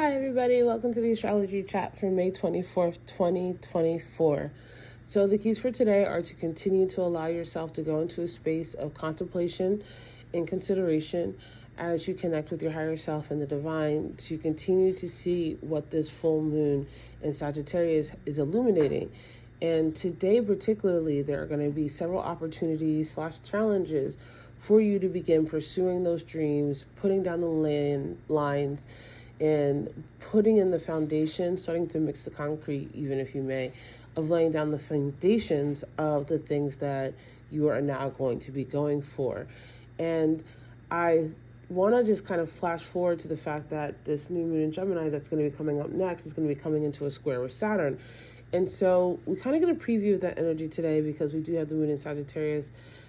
Hi everybody, welcome to the Astrology Chat for May 24th, 2024. So the keys for today are to continue to allow yourself to go into a space of contemplation and consideration as you connect with your higher self and the divine, to continue to see what this full moon in Sagittarius is illuminating. And today particularly, there are going to be several opportunities / challenges for you to begin pursuing those dreams, putting down the lines, and putting in the foundation, starting to mix the concrete, even if you may, of laying down the foundations of the things that you are now going to be going for. And I want to just kind of flash forward to the fact that this new moon in Gemini that's going to be coming up next is going to be coming into a square with Saturn. And so we kind of get a preview of that energy today because we do have the moon in Sagittarius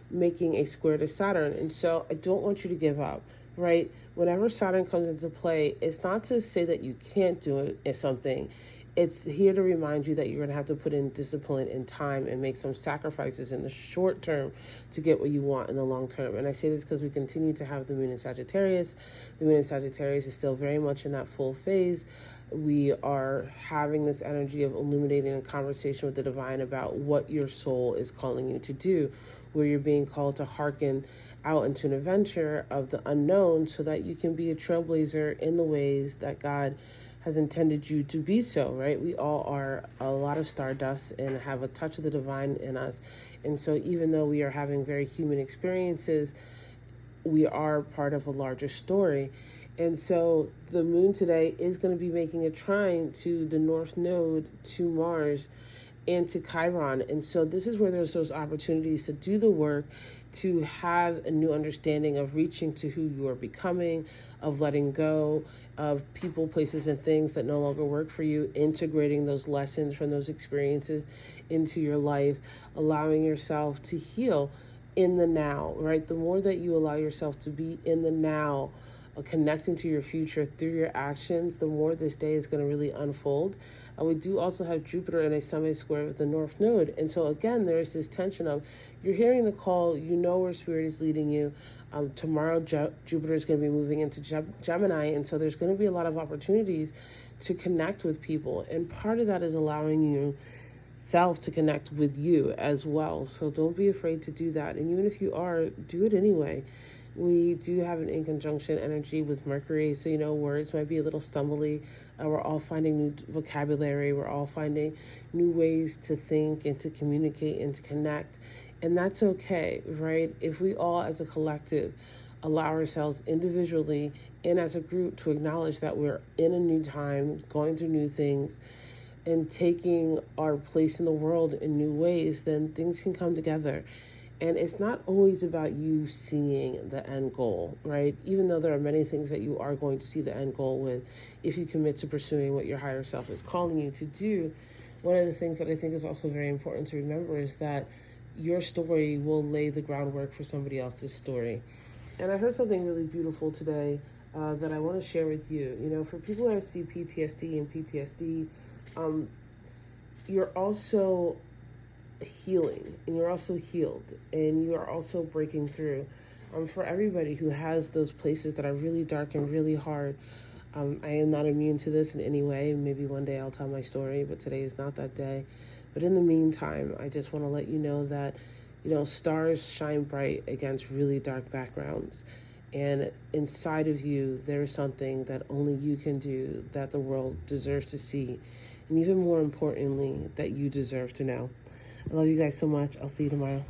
making a square to Saturn. And so I don't want you to give up, right? Whenever Saturn comes into play, it's not to say that you can't do it as something. It's here to remind you that you're going to have to put in discipline and time and make some sacrifices in the short term to get what you want in the long term. And I say this because we continue to have the moon in Sagittarius. The moon in Sagittarius is still very much in that full phase. We are having this energy of illuminating a conversation with the divine about what your soul is calling you to do, where you're being called to hearken out into an adventure of the unknown so that you can be a trailblazer in the ways that God has intended you to be so, right? We all are a lot of stardust and have a touch of the divine in us. And so even though we are having very human experiences, we are part of a larger story. And so the moon today is going to be making a trine to the North Node, to Mars, and to Chiron. And so this is where there's those opportunities to do the work, to have a new understanding of reaching to who you are becoming, of letting go of people, places, and things that no longer work for you, integrating those lessons from those experiences into your life, allowing yourself to heal in the now, right? The more that you allow yourself to be in the now, connecting to your future through your actions, the more this day is going to really unfold. We do also have Jupiter in a semi-square with the North Node. And so again, there's this tension of you're hearing the call, you know where Spirit is leading you. Tomorrow, Jupiter is going to be moving into Gemini. And so there's going to be a lot of opportunities to connect with people. And part of that is allowing you self to connect with you as well. So don't be afraid to do that. And even if you are, do it anyway. We do have an in conjunction energy with Mercury, so words might be a little stumbly. We're all finding new vocabulary. We're all finding new ways to think and to communicate and to connect, and that's okay, right? If we all as a collective allow ourselves individually and as a group to acknowledge that we're in a new time, going through new things, and taking our place in the world in new ways, then things can come together. And it's not always about you seeing the end goal, right? Even though there are many things that you are going to see the end goal with, if you commit to pursuing what your higher self is calling you to do, one of the things that I think is also very important to remember is that your story will lay the groundwork for somebody else's story. And I heard something really beautiful today that I want to share with you. For people who see PTSD and PTSD, you're also healing, and you're also healed, and you are also breaking through. For everybody who has those places that are really dark and really hard, I am not immune to this in any way. Maybe one day I'll tell my story, but today is not that day. But in the meantime, I just want to let you know that stars shine bright against really dark backgrounds, and inside of you there's something that only you can do, that the world deserves to see, and even more importantly, that you deserve to know. I love you guys so much. I'll see you tomorrow.